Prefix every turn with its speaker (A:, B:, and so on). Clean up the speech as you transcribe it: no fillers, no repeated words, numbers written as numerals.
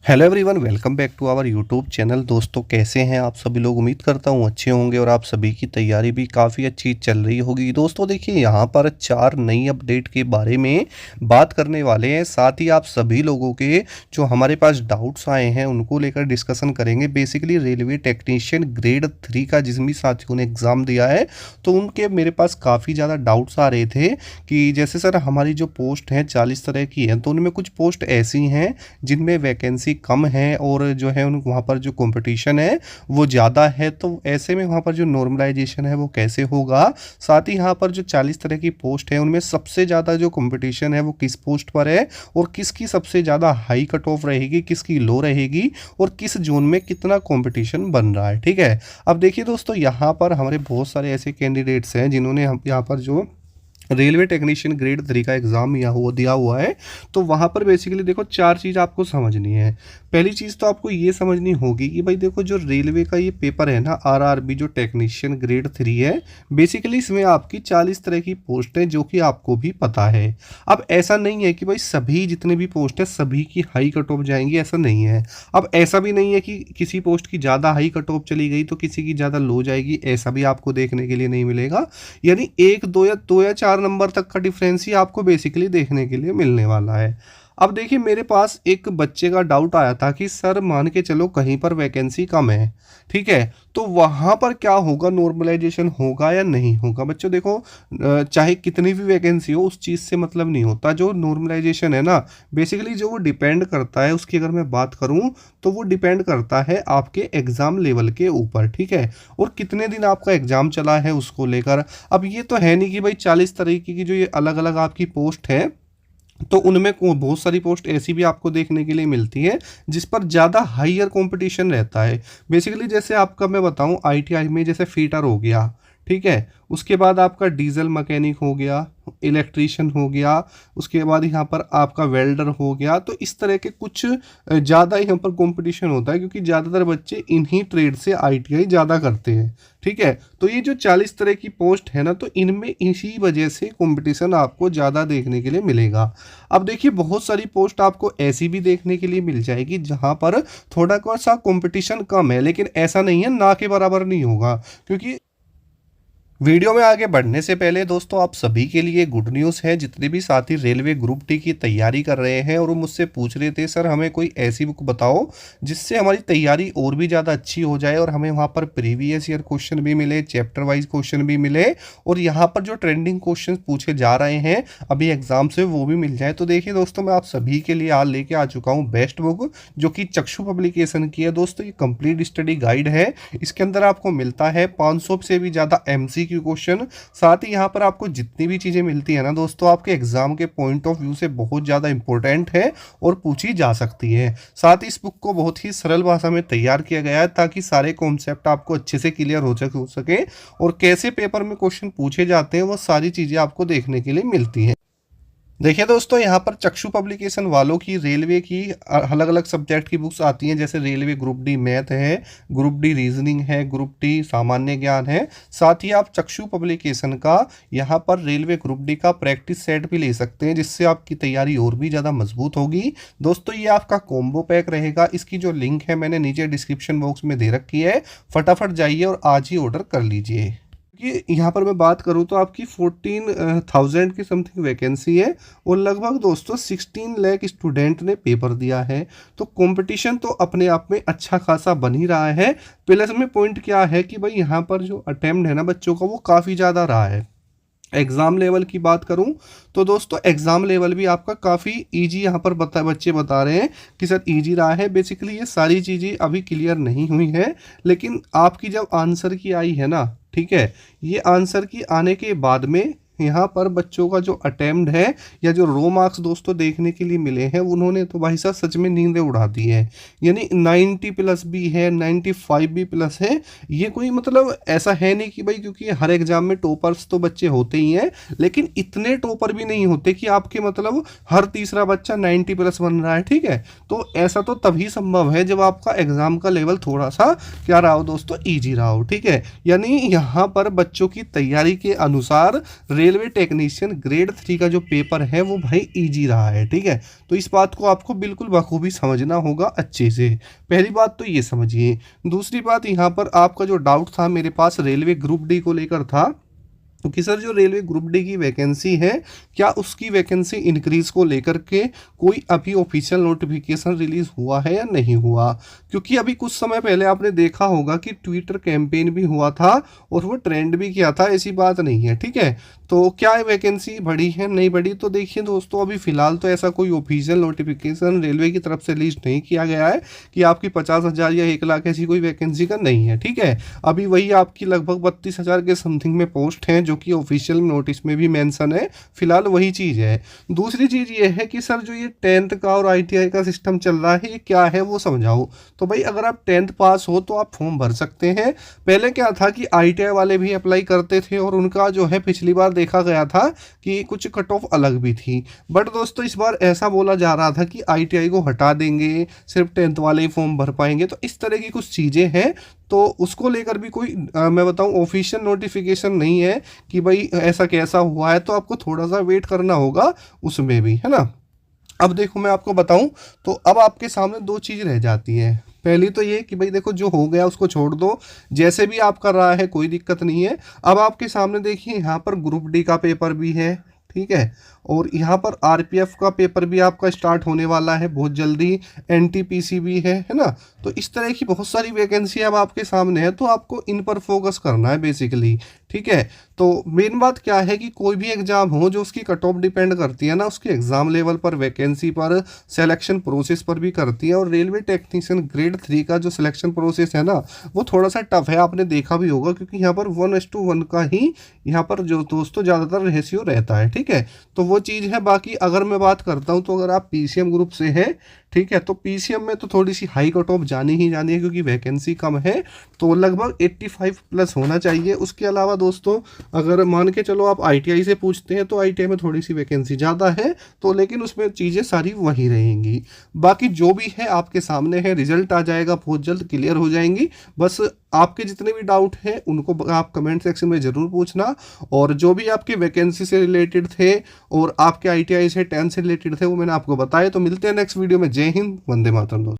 A: Hello everyone, welcome back to our YouTube channel. दोस्तों, कैसे हैं आप सभी लोग? उम्मीद करता हूं अच्छे होंगे और आप सभी की तैयारी भी काफ़ी अच्छी चल रही होगी। दोस्तों देखिए, यहां पर 4 नई अपडेट के बारे में बात करने वाले हैं। साथ ही आप सभी लोगों के जो हमारे पास डाउट्स आए हैं उनको लेकर डिस्कशन करेंगे। बेसिकली रेलवे टेक्नीशियन ग्रेड 3 का जिस भी साथियों ने एग्ज़ाम दिया है तो उनके मेरे पास काफ़ी ज़्यादा डाउट्स आ रहे थे कि जैसे सर हमारी जो पोस्ट हैं 40 तरह की हैं, तो उनमें कुछ पोस्ट ऐसी हैं जिनमें वैकेंसी कम है और जो है उन वहाँ पर जो कंपटीशन है वो ज़्यादा है। तो ऐसे में वहाँ पर जो नॉर्मलाइजेशन है वो कैसे होगा? साथ ही यहाँ पर जो 40 तरह की पोस्ट है उनमें सबसे ज़्यादा जो कंपटीशन है वो किस पोस्ट पर है और किसकी सबसे ज़्यादा हाई कट ऑफ रहेगी, किसकी लो रहेगी और किस जोन में कितना कंपटीशन बन रहा है। ठीक है, अब देखिए दोस्तों, यहाँ पर हमारे बहुत सारे ऐसे कैंडिडेट्स हैं जिन्होंने हम यहाँ पर जो रेलवे टेक्नीशियन ग्रेड 3 का एग्ज़ाम दिया हुआ है। तो वहाँ पर बेसिकली देखो 4 चीज़ आपको समझनी है। पहली चीज़ तो आपको ये समझनी होगी कि भाई देखो, जो रेलवे का ये पेपर है ना, आरआरबी जो टेक्नीशियन ग्रेड 3 है, बेसिकली इसमें आपकी 40 तरह की पोस्ट है जो कि आपको भी पता है। अब ऐसा नहीं है कि भाई सभी जितने भी पोस्ट है सभी की हाई कट ऑफ जाएंगी, ऐसा नहीं है। अब ऐसा भी नहीं है कि किसी पोस्ट की ज़्यादा हाई कट ऑफ चली गई तो किसी की ज़्यादा लो जाएगी, ऐसा भी आपको देखने के लिए नहीं मिलेगा। यानी 1 2 या 4 नंबर तक का डिफरेंस ही आपको बेसिकली देखने के लिए मिलने वाला है। अब देखिए, मेरे पास एक बच्चे का डाउट आया था कि सर मान के चलो कहीं पर वैकेंसी कम है, ठीक है, तो वहाँ पर क्या होगा, नॉर्मलाइजेशन होगा या नहीं होगा? बच्चों देखो, चाहे कितनी भी वैकेंसी हो उस चीज़ से मतलब नहीं होता। जो नॉर्मलाइजेशन है ना, बेसिकली जो वो डिपेंड करता है, उसकी अगर मैं बात करूँ तो वो डिपेंड करता है आपके एग्ज़ाम लेवल के ऊपर। ठीक है, और कितने दिन आपका एग्ज़ाम चला है उसको लेकर। अब ये तो है नहीं कि भाई 40 तरीके की जो ये अलग अलग आपकी पोस्ट है तो उनमें बहुत सारी पोस्ट ऐसी भी आपको देखने के लिए मिलती है जिस पर ज़्यादा हाईयर कंपटीशन रहता है। बेसिकली जैसे आपका मैं बताऊं, आईटीआई में जैसे फीटर हो गया, ठीक है, उसके बाद आपका डीजल मैकेनिक हो गया, इलेक्ट्रीशियन हो गया, उसके बाद यहाँ पर आपका वेल्डर हो गया। तो इस तरह के कुछ ज़्यादा यहाँ पर कंपटीशन होता है क्योंकि ज़्यादातर बच्चे इन्हीं ट्रेड से आईटीआई ज़्यादा करते हैं। ठीक है, तो ये जो 40 तरह की पोस्ट है ना, तो इनमें इसी वजह से कंपटीशन आपको ज़्यादा देखने के लिए मिलेगा। अब देखिए, बहुत सारी पोस्ट आपको ऐसी भी देखने के लिए मिल जाएगी जहाँ पर थोड़ा सा कंपटीशन कम है, लेकिन ऐसा नहीं है ना के बराबर नहीं होगा। क्योंकि वीडियो में आगे बढ़ने से पहले दोस्तों, आप सभी के लिए गुड न्यूज़ है। जितने भी साथी रेलवे ग्रुप डी की तैयारी कर रहे हैं और वो मुझसे पूछ रहे थे सर हमें कोई ऐसी बुक बताओ जिससे हमारी तैयारी और भी ज़्यादा अच्छी हो जाए और हमें वहाँ पर प्रीवियस ईयर क्वेश्चन भी मिले, चैप्टर वाइज क्वेश्चन भी मिले और यहाँ पर जो ट्रेंडिंग क्वेश्चन पूछे जा रहे हैं अभी एग्जाम से वो भी मिल जाए। तो देखिए दोस्तों, मैं आप सभी के लिए आज लेके आ चुका हूँ बेस्ट बुक, जो कि चक्षु पब्लिकेशन की है। दोस्तों, ये कंप्लीट स्टडी गाइड है। इसके अंदर आपको मिलता है 500 से भी ज़्यादा एमसीक्यू क्वेश्चन। साथ ही यहाँ पर आपको जितनी भी चीज़ें मिलती है ना दोस्तों, आपके एग्जाम के पॉइंट ऑफ व्यू से बहुत ज़्यादा इंपॉर्टेंट है और पूछी जा सकती है। साथ ही इस बुक को बहुत ही सरल भाषा में तैयार किया गया है ताकि सारे कॉन्सेप्ट आपको अच्छे से क्लियर हो सके और कैसे पेपर में क्वेश्चन पूछे जाते हैं वो सारी चीज़ें आपको देखने के लिए मिलती हैं। देखिए दोस्तों, यहाँ पर चक्षु पब्लिकेशन वालों की रेलवे की अलग अलग सब्जेक्ट की बुक्स आती हैं। जैसे रेलवे ग्रुप डी मैथ है, ग्रुप डी रीजनिंग है, ग्रुप डी सामान्य ज्ञान है। साथ ही आप चक्षु पब्लिकेशन का यहाँ पर रेलवे ग्रुप डी का प्रैक्टिस सेट भी ले सकते हैं जिससे आपकी तैयारी और भी ज़्यादा मजबूत होगी। दोस्तों, ये आपका कॉम्बो पैक रहेगा। इसकी जो लिंक है मैंने नीचे डिस्क्रिप्शन बॉक्स में दे रखी है, फटाफट जाइए और आज ही ऑर्डर कर लीजिए। कि यहाँ पर मैं बात करूँ तो आपकी 14,000 की समथिंग वैकेंसी है और लगभग दोस्तों 16 लाख स्टूडेंट ने पेपर दिया है। तो कंपटीशन तो अपने आप में अच्छा खासा बन ही रहा है। प्लस में पॉइंट क्या है कि भाई यहाँ पर जो अटेम्प्ट है ना बच्चों का वो काफ़ी ज़्यादा रहा है। एग्ज़ाम लेवल की बात करूं तो दोस्तों, एग्ज़ाम लेवल भी आपका काफ़ी इजी यहाँ पर बच्चे बता रहे हैं कि सर इजी रहा है। बेसिकली ये सारी चीज़ें अभी क्लियर नहीं हुई हैं, लेकिन आपकी जब आंसर की आई है ना, ठीक है, ये आंसर की आने के बाद में यहाँ पर बच्चों का जो अटेम्प्ट है या जो रो मार्क्स दोस्तों देखने के लिए मिले हैं, उन्होंने तो भाई साहब सच में नींदें उड़ा दी है। यानी 90 प्लस भी है, 95 भी प्लस है। ये कोई मतलब ऐसा है नहीं कि भाई, क्योंकि हर एग्जाम में टॉपर्स तो बच्चे होते ही हैं, लेकिन इतने टॉपर भी नहीं होते कि आपके मतलब हर तीसरा बच्चा 90 प्लस बन रहा है। ठीक है, तो ऐसा तो तभी संभव है जब आपका एग्जाम का लेवल थोड़ा सा क्या रहा हो दोस्तों, ईजी रहा हो। ठीक है, यानी यहाँ पर बच्चों की तैयारी के अनुसार रेलवे टेक्नीशियन ग्रेड 3 का जो पेपर है वो भाई ईजी रहा है, ठीक है। तो इस बात को आपको बिल्कुल बखूबी समझना होगा अच्छे से। पहली बात तो ये समझिए। दूसरी बात, यहाँ पर आपका जो डाउट था मेरे पास रेलवे ग्रुप डी को लेकर था कि सर जो रेलवे ग्रुप डी की वैकेंसी है, क्या उसकी वैकेंसी इंक्रीज को लेकर के कोई अभी ऑफिशियल नोटिफिकेशन रिलीज हुआ है या नहीं हुआ। क्योंकि अभी कुछ समय पहले आपने देखा होगा कि ट्विटर कैंपेन भी हुआ था और वो ट्रेंड भी किया था, ऐसी बात नहीं है, ठीक है। तो क्या वैकेंसी बढ़ी है नहीं बढ़ी, तो देखिए दोस्तों अभी फिलहाल तो ऐसा कोई ऑफिशियल नोटिफिकेशन रेलवे की तरफ से रिलीज नहीं किया गया है कि आपकी 50,000 या 1 लाख ऐसी कोई वैकेंसी का नहीं है, ठीक है। अभी वही आपकी लगभग 32,000 के समथिंग में पोस्ट हैं जो कि ऑफिशियल नोटिस में भी मेंशन है, फिलहाल वही चीज़ है। दूसरी चीज़ ये है कि सर जो ये 10th का और ITI का सिस्टम चल रहा है ये क्या है वो समझाओ। तो भाई अगर आप 10th पास हो तो आप फॉर्म भर सकते हैं। पहले क्या था कि ITI वाले भी अप्लाई करते थे और उनका जो है पिछली बार देखा गया था कि कुछ कट ऑफ अलग भी थी। बट दोस्तों इस बार ऐसा बोला जा रहा था कि ITI को हटा देंगे, सिर्फ 10th वाले ही फॉर्म भर पाएंगे। तो इस तरह की कुछ चीज़ें हैं, तो उसको लेकर भी कोई मैं बताऊं ऑफिशियल नोटिफिकेशन नहीं है कि भाई ऐसा कैसा हुआ है, तो आपको थोड़ा सा वेट करना होगा उसमें भी, है ना। अब देखो मैं आपको बताऊं, तो अब आपके सामने दो चीज़ रह जाती है। पहली तो ये कि भाई देखो जो हो गया उसको छोड़ दो, जैसे भी आप कर रहा है कोई दिक्कत नहीं है। अब आपके सामने देखिए यहाँ पर ग्रुप डी का पेपर भी है, ठीक है, और यहाँ पर RPF का पेपर भी आपका स्टार्ट होने वाला है बहुत जल्दी, NTPC भी है ना। तो इस तरह की बहुत सारी वैकेंसी अब आपके सामने है, तो आपको इन पर फोकस करना है बेसिकली, ठीक है। तो मेन बात क्या है कि कोई भी एग्जाम हो जो उसकी कट ऑफ डिपेंड करती है ना उसके एग्जाम लेवल पर, वैकेंसी पर, सिलेक्शन प्रोसेस पर भी करती है। और रेलवे टेक्नीशियन ग्रेड 3 का जो सिलेक्शन प्रोसेस है ना वो थोड़ा सा टफ है, आपने देखा भी होगा, क्योंकि यहाँ पर 1:1 का ही यहाँ पर जो दोस्तों ज़्यादातर रेशियो रहता है, ठीक है। तो वो चीज़ है। बाकी अगर मैं बात करता हूँ तो अगर आप PCM ग्रुप से हैं, ठीक है, तो PCM में तो थोड़ी सी हाई कट ऑफ जानी ही जानी है क्योंकि वैकेंसी कम है, तो लगभग 85 प्लस होना चाहिए। उसके अलावा दोस्तों अगर मान के चलो आप ITI से पूछते हैं तो ITI में थोड़ी सी वैकेंसी ज़्यादा है, तो लेकिन उसमें चीज़ें सारी वही रहेंगी। बाकी जो भी है आपके सामने है, रिजल्ट आ जाएगा बहुत जल्द, क्लियर हो जाएंगी। बस आपके जितने भी डाउट हैं उनको आप कमेंट सेक्शन में ज़रूर पूछना, और जो भी आपके वैकेंसी से रिलेटेड थे और आपके ITI से 10 से रिलेटेड थे वो मैंने आपको बताया। तो मिलते हैं नेक्स्ट वीडियो में। जय हिंद, वंदे मातरम दोस्तों।